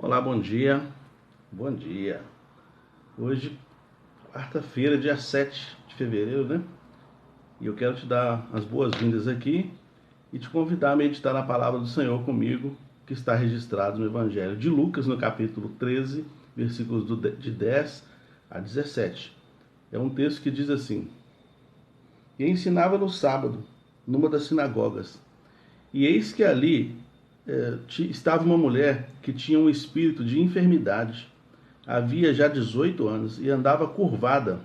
Olá, bom dia. Bom dia. Hoje, quarta-feira, dia 7 de fevereiro, né? E eu quero te dar as boas-vindas aqui e te convidar a meditar na palavra do Senhor comigo, que está registrado no Evangelho de Lucas, no capítulo 13, versículos de 10 a 17. É um texto que diz assim: E ensinava no sábado, numa das sinagogas. E eis que ali estava uma mulher que tinha um espírito de enfermidade. Havia já 18 anos e andava curvada,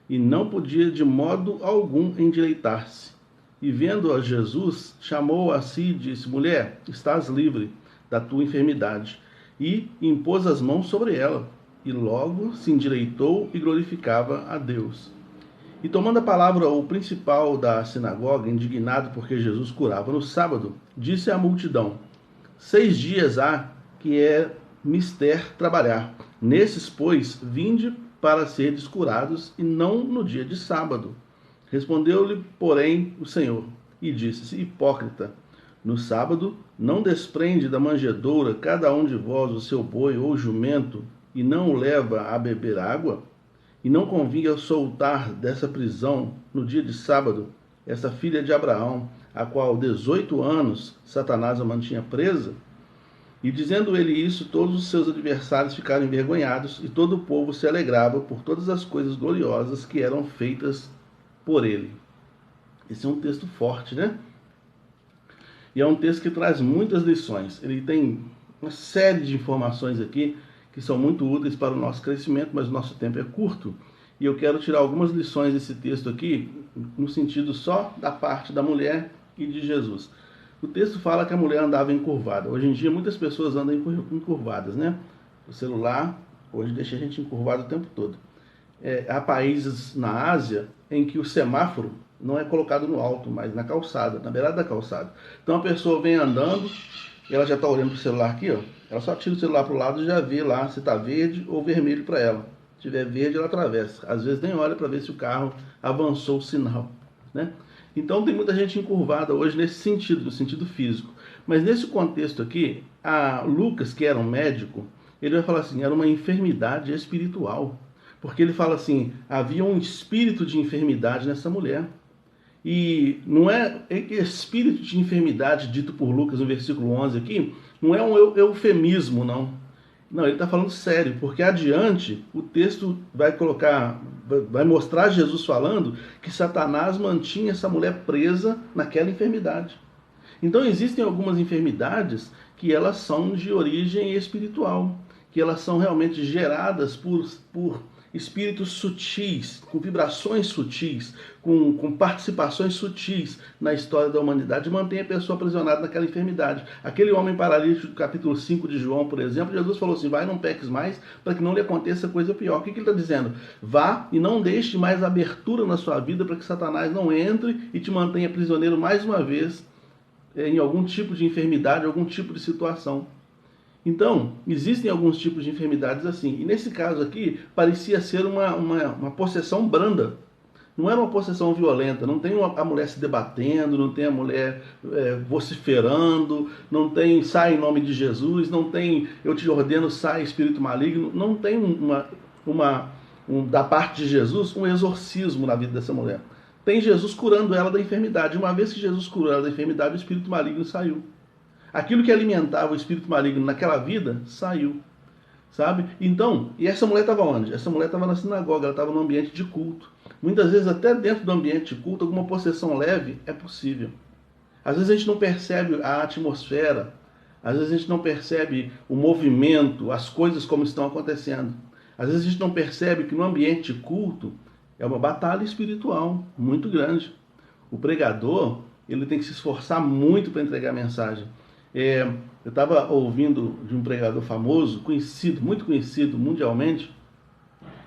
e não podia de modo algum endireitar-se. E vendo a Jesus, chamou-a a si e disse: Mulher, estás livre da tua enfermidade. E impôs as mãos sobre ela, e logo se endireitou e glorificava a Deus. E tomando a palavra o principal da sinagoga, indignado porque Jesus curava no sábado, disse à multidão: 6 dias há que é mister trabalhar. Nesses, pois, vinde para seres curados, e não no dia de sábado. Respondeu-lhe, porém, o Senhor, e disse: Hipócrita, no sábado não desprende da manjedoura cada um de vós o seu boi ou jumento, e não o leva a beber água? E não convinha soltar dessa prisão no dia de sábado essa filha de Abraão, a qual 18 anos Satanás a mantinha presa? E dizendo ele isso, todos os seus adversários ficaram envergonhados, e todo o povo se alegrava por todas as coisas gloriosas que eram feitas por ele. Esse é um texto forte, né? E é um texto que traz muitas lições. Ele tem uma série de informações aqui que são muito úteis para o nosso crescimento, mas o nosso tempo é curto. E eu quero tirar algumas lições desse texto aqui, no sentido só da parte da mulher e de Jesus. O texto fala que a mulher andava encurvada. Hoje em dia, muitas pessoas andam encurvadas, né? O celular hoje deixa a gente encurvado o tempo todo. Há países na Ásia em que o semáforo não é colocado no alto, mas na calçada, na beirada da calçada. Então a pessoa vem andando, e ela já está olhando para o celular aqui, ó. Ela só tira o celular para o lado e já vê lá se está verde ou vermelho para ela. Se tiver verde, ela atravessa. Às vezes nem olha para ver se o carro avançou o sinal, né? Então tem muita gente encurvada hoje nesse sentido, no sentido físico. Mas nesse contexto aqui, a Lucas, que era um médico, ele vai falar assim, era uma enfermidade espiritual. Porque ele fala assim, havia um espírito de enfermidade nessa mulher. E não é espírito de enfermidade dito por Lucas no versículo 11 aqui, não é um eufemismo, não. Não, ele está falando sério, porque adiante o texto vai mostrar Jesus falando que Satanás mantinha essa mulher presa naquela enfermidade. Então existem algumas enfermidades que elas são de origem espiritual, que elas são realmente geradas por espíritos sutis, com vibrações sutis, com participações sutis na história da humanidade, e mantém a pessoa aprisionada naquela enfermidade. Aquele homem paralítico do capítulo 5 de João, por exemplo, Jesus falou assim, vai, não peques mais, para que não lhe aconteça coisa pior. O que ele está dizendo? Vá e não deixe mais abertura na sua vida para que Satanás não entre e te mantenha prisioneiro mais uma vez em algum tipo de enfermidade, algum tipo de situação. Então, existem alguns tipos de enfermidades assim. E nesse caso aqui, parecia ser uma possessão branda. Não era uma possessão violenta. Não tem a mulher se debatendo, não tem a mulher vociferando, não tem sai em nome de Jesus, não tem eu te ordeno, sai espírito maligno. Não tem da parte de Jesus um exorcismo na vida dessa mulher. Tem Jesus curando ela da enfermidade. Uma vez que Jesus curou ela da enfermidade, o espírito maligno saiu. Aquilo que alimentava o espírito maligno naquela vida, saiu. Sabe? Então, e essa mulher estava onde? Essa mulher estava na sinagoga, ela estava no ambiente de culto. Muitas vezes, até dentro do ambiente de culto, alguma possessão leve é possível. Às vezes a gente não percebe a atmosfera, às vezes a gente não percebe o movimento, as coisas como estão acontecendo. Às vezes a gente não percebe que no ambiente de culto é uma batalha espiritual muito grande. O pregador, ele tem que se esforçar muito para entregar a mensagem. Eu estava ouvindo de um pregador famoso, conhecido, muito conhecido mundialmente,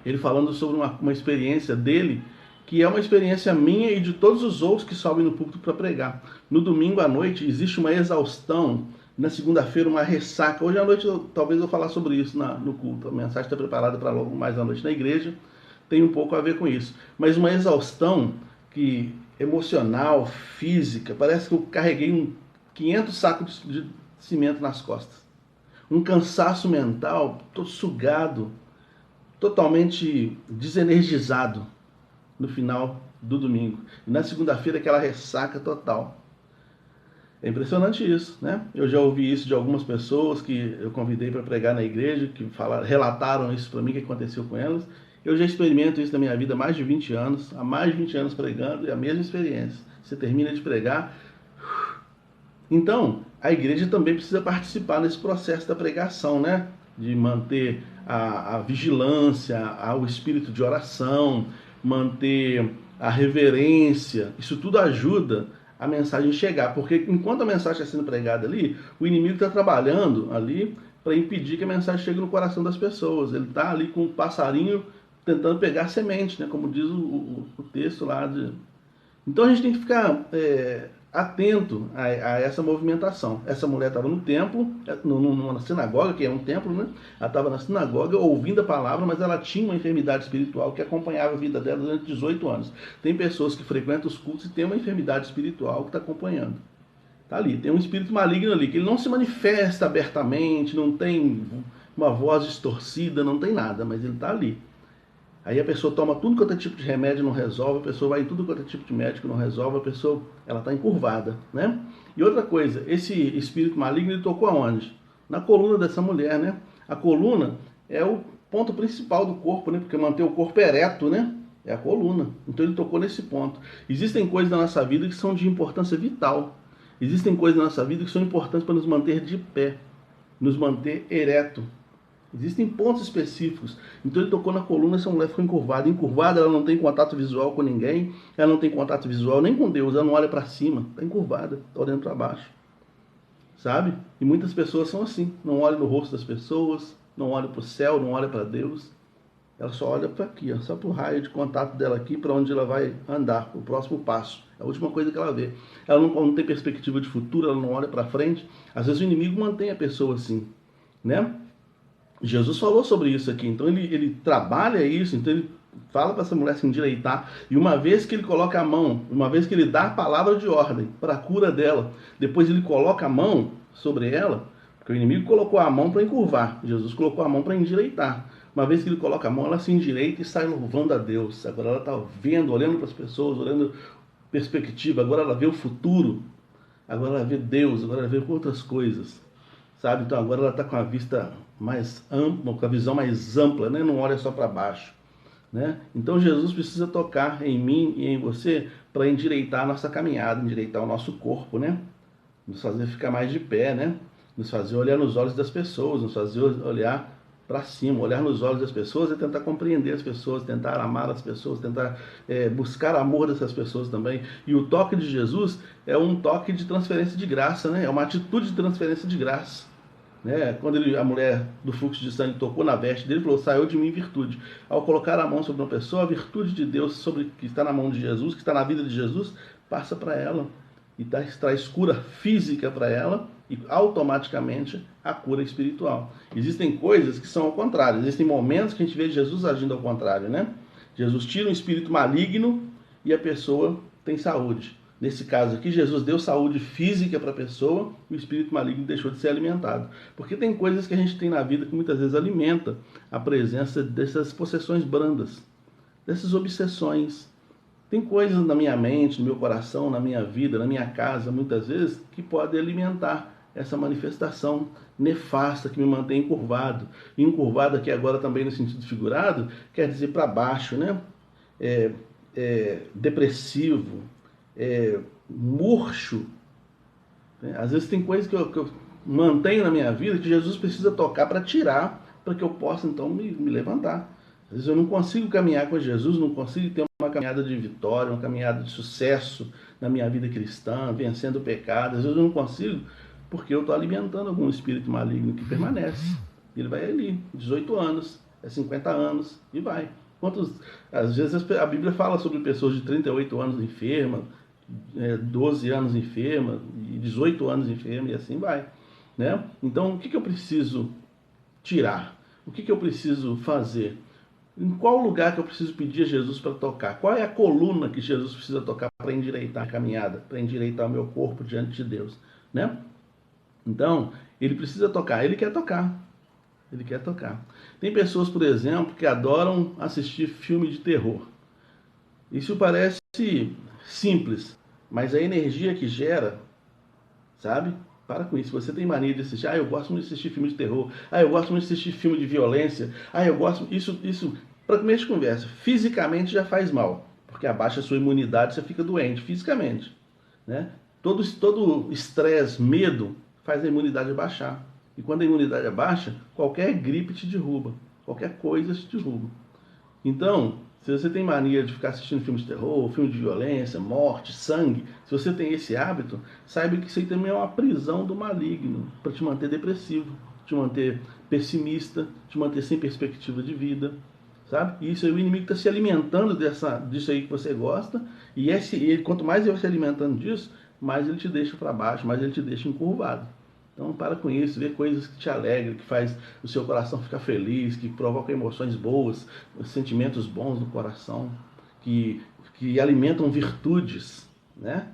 ele falando sobre uma experiência dele, que é uma experiência minha e de todos os outros que sobem no púlpito para pregar. No domingo à noite existe uma exaustão, na segunda-feira uma ressaca. Hoje à noite talvez eu falar sobre isso no culto. A mensagem está preparada para logo mais à noite na igreja, tem um pouco a ver com isso. Mas uma exaustão que emocional, física, parece que eu carreguei 500 sacos de cimento nas costas. um cansaço mental, todo sugado, totalmente desenergizado no final do domingo. E na segunda-feira aquela ressaca total. É impressionante isso, né? Eu já ouvi isso de algumas pessoas que eu convidei para pregar na igreja, que relataram isso para mim, que aconteceu com elas. Eu já experimento isso na minha vida há mais de 20 anos, há mais de 20 anos pregando, e a mesma experiência. Você termina de pregar. Então, a igreja também precisa participar nesse processo da pregação, né? De manter a vigilância, o espírito de oração, manter a reverência. Isso tudo ajuda a mensagem chegar, porque enquanto a mensagem está sendo pregada ali, o inimigo está trabalhando ali para impedir que a mensagem chegue no coração das pessoas. Ele está ali com um passarinho tentando pegar semente, né? Como diz o texto lá. Então a gente tem que ficar atento a essa movimentação. Essa mulher estava no templo, numa sinagoga, que é um templo, né? Ela estava na sinagoga ouvindo a palavra, mas ela tinha uma enfermidade espiritual que acompanhava a vida dela durante 18 anos. Tem pessoas que frequentam os cultos e tem uma enfermidade espiritual que está acompanhando. Está ali, tem um espírito maligno ali, que ele não se manifesta abertamente, não tem uma voz distorcida, não tem nada, mas ele está ali. Aí a pessoa toma tudo quanto é tipo de remédio, não resolve, a pessoa vai em tudo quanto é tipo de médico, não resolve, a pessoa ela está encurvada, né? E outra coisa, esse espírito maligno ele tocou aonde? Na coluna dessa mulher, né? A coluna é o ponto principal do corpo, né? Porque manter o corpo ereto, né? É a coluna. Então ele tocou nesse ponto. Existem coisas na nossa vida que são de importância vital. Existem coisas na nossa vida que são importantes para nos manter de pé, nos manter ereto. Existem pontos específicos. Então ele tocou na coluna, essa mulher ficou encurvada. Encurvada, ela não tem contato visual com ninguém, ela não tem contato visual nem com Deus, ela não olha para cima, está encurvada, está olhando para baixo. Sabe? E muitas pessoas são assim, não olham no rosto das pessoas, não olham para o céu, não olham para Deus. Ela só olha para aqui, ó, só para o raio de contato dela aqui, para onde ela vai andar, o próximo passo. É a última coisa que ela vê. Ela não tem perspectiva de futuro, ela não olha para frente. Às vezes o inimigo mantém a pessoa assim, né? Jesus falou sobre isso aqui, então ele trabalha isso, então ele fala para essa mulher se endireitar, e uma vez que ele coloca a mão, uma vez que ele dá a palavra de ordem para a cura dela, depois ele coloca a mão sobre ela, porque o inimigo colocou a mão para encurvar, Jesus colocou a mão para endireitar. Uma vez que ele coloca a mão, ela se endireita e sai louvando a Deus. Agora ela está vendo, olhando para as pessoas, olhando perspectiva, agora ela vê o futuro, agora ela vê Deus, agora ela vê outras coisas. Sabe? Então agora ela está com a vista mais ampla, com a visão mais ampla, né? Não olha só para baixo, né? Então Jesus precisa tocar em mim e em você para endireitar a nossa caminhada, endireitar o nosso corpo, né? Nos fazer ficar mais de pé, né? Nos fazer olhar nos olhos das pessoas, nos fazer olhar para cima, olhar nos olhos das pessoas e tentar compreender as pessoas, tentar amar as pessoas, tentar buscar amor dessas pessoas também. E o toque de Jesus é um toque de transferência de graça, né? É uma atitude de transferência de graça. Né? Quando a mulher do fluxo de sangue tocou na veste dele, falou: saiu de mim virtude. Ao colocar a mão sobre uma pessoa, a virtude de Deus que está na mão de Jesus, que está na vida de Jesus, passa para ela e traz cura física para ela e automaticamente a cura espiritual. Existem coisas que são ao contrário, existem momentos que a gente vê Jesus agindo ao contrário, né? Jesus tira um espírito maligno e a pessoa tem saúde. Nesse caso aqui, Jesus deu saúde física para a pessoa e o espírito maligno deixou de ser alimentado. Porque tem coisas que a gente tem na vida que muitas vezes alimenta a presença dessas possessões brandas, dessas obsessões. Tem coisas na minha mente, no meu coração, na minha vida, na minha casa, muitas vezes, que podem alimentar essa manifestação nefasta que me mantém encurvado. E encurvado aqui agora também no sentido figurado, quer dizer para baixo, né? Depressivo, murcho. Às vezes tem coisas que eu mantenho na minha vida que Jesus precisa tocar para tirar, para que eu possa então me levantar. Às vezes eu não consigo caminhar com Jesus, não consigo ter uma caminhada de vitória, uma caminhada de sucesso na minha vida cristã, vencendo o pecado. Às vezes eu não consigo porque eu estou alimentando algum espírito maligno que permanece. Ele vai ali, 18 anos, 50 anos e vai. Às vezes a Bíblia fala sobre pessoas de 38 anos enfermas, 12 anos enferma, 18 anos enferma, e assim vai, né? Então, o que eu preciso tirar? O que eu preciso fazer? Em qual lugar que eu preciso pedir a Jesus para tocar? Qual é a coluna que Jesus precisa tocar para endireitar a caminhada, para endireitar o meu corpo diante de Deus, né? Então, Ele precisa tocar, ele quer tocar. Ele quer tocar. Tem pessoas, por exemplo, que adoram assistir filme de terror. Isso parece simples, mas a energia que gera, sabe? Para com isso. Você tem mania de assistir. Eu gosto muito de assistir filme de terror. Eu gosto muito de assistir filme de violência. Eu gosto. Isso para começo de conversa, fisicamente já faz mal, porque abaixa a sua imunidade, você fica doente fisicamente, né? Todo estresse, medo faz a imunidade baixar. E quando a imunidade abaixa, qualquer gripe te derruba, qualquer coisa te derruba. Então, se você tem mania de ficar assistindo filmes de terror, filmes de violência, morte, sangue, se você tem esse hábito, saiba que isso aí também é uma prisão do maligno, para te manter depressivo, te manter pessimista, te manter sem perspectiva de vida, sabe? E isso aí, o inimigo está se alimentando disso aí que você gosta, e quanto mais ele vai se alimentando disso, mais ele te deixa para baixo, mais ele te deixa encurvado. Então para com isso, vê coisas que te alegram, que faz o seu coração ficar feliz, que provoca emoções boas, sentimentos bons no coração, que alimentam virtudes, né?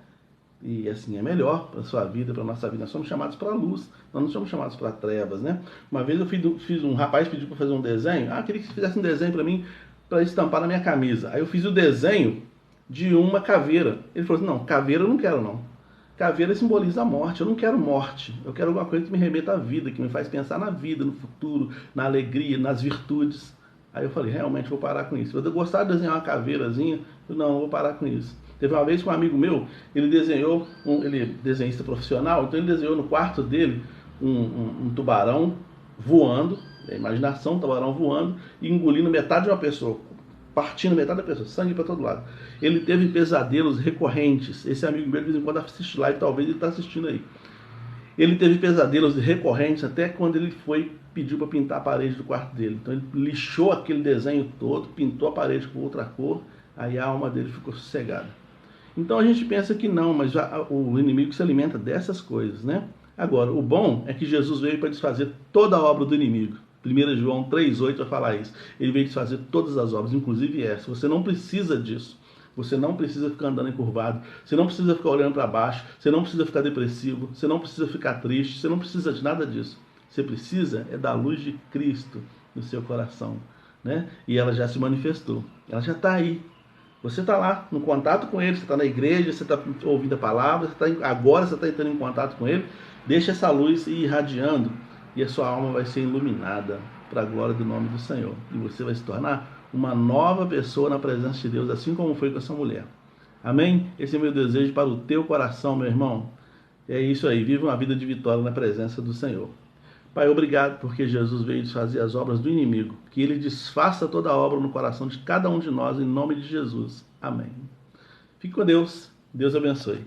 E assim é melhor para a sua vida, para a nossa vida. Nós somos chamados para a luz, nós não somos chamados para trevas, né? Uma vez um rapaz pediu para fazer um desenho, queria que você fizesse um desenho para mim, para estampar na minha camisa. Aí eu fiz o desenho de uma caveira. Ele falou assim, não, caveira eu não quero não. Caveira simboliza a morte. Eu não quero morte. Eu quero alguma coisa que me remeta à vida, que me faz pensar na vida, no futuro, na alegria, nas virtudes. Aí eu falei, realmente vou parar com isso. Eu gostava de desenhar uma caveirazinha, não, vou parar com isso. Teve uma vez que um amigo meu, ele é desenhista profissional, então ele desenhou no quarto dele um tubarão voando, a imaginação, um tubarão voando e engolindo metade de uma pessoa, partindo metade da pessoa, sangue para todo lado. Ele teve pesadelos recorrentes. Esse amigo meu, de vez em quando, assiste live, talvez ele está assistindo aí. Ele teve pesadelos recorrentes até quando ele pediu para pintar a parede do quarto dele. Então ele lixou aquele desenho todo, pintou a parede com outra cor, aí a alma dele ficou sossegada. Então a gente pensa que não, mas o inimigo se alimenta dessas coisas, né? Agora, o bom é que Jesus veio para desfazer toda a obra do inimigo. 1 João 3,8 vai falar isso. Ele veio desfazer todas as obras, inclusive essa. Você não precisa disso. Você não precisa ficar andando encurvado. Você não precisa ficar olhando para baixo. Você não precisa ficar depressivo. Você não precisa ficar triste. Você não precisa de nada disso. Você precisa da luz de Cristo no seu coração, né? E ela já se manifestou. Ela já está aí. Você está lá, no contato com Ele, você está na igreja, você está ouvindo a palavra, agora você está entrando em contato com Ele. Deixa essa luz ir irradiando e a sua alma vai ser iluminada para a glória do nome do Senhor. E você vai se tornar uma nova pessoa na presença de Deus, assim como foi com essa mulher. Amém? Esse é o meu desejo para o teu coração, meu irmão. É isso aí, vive uma vida de vitória na presença do Senhor. Pai, obrigado porque Jesus veio desfazer as obras do inimigo. Que Ele desfaça toda a obra no coração de cada um de nós, em nome de Jesus. Amém. Fique com Deus. Deus abençoe.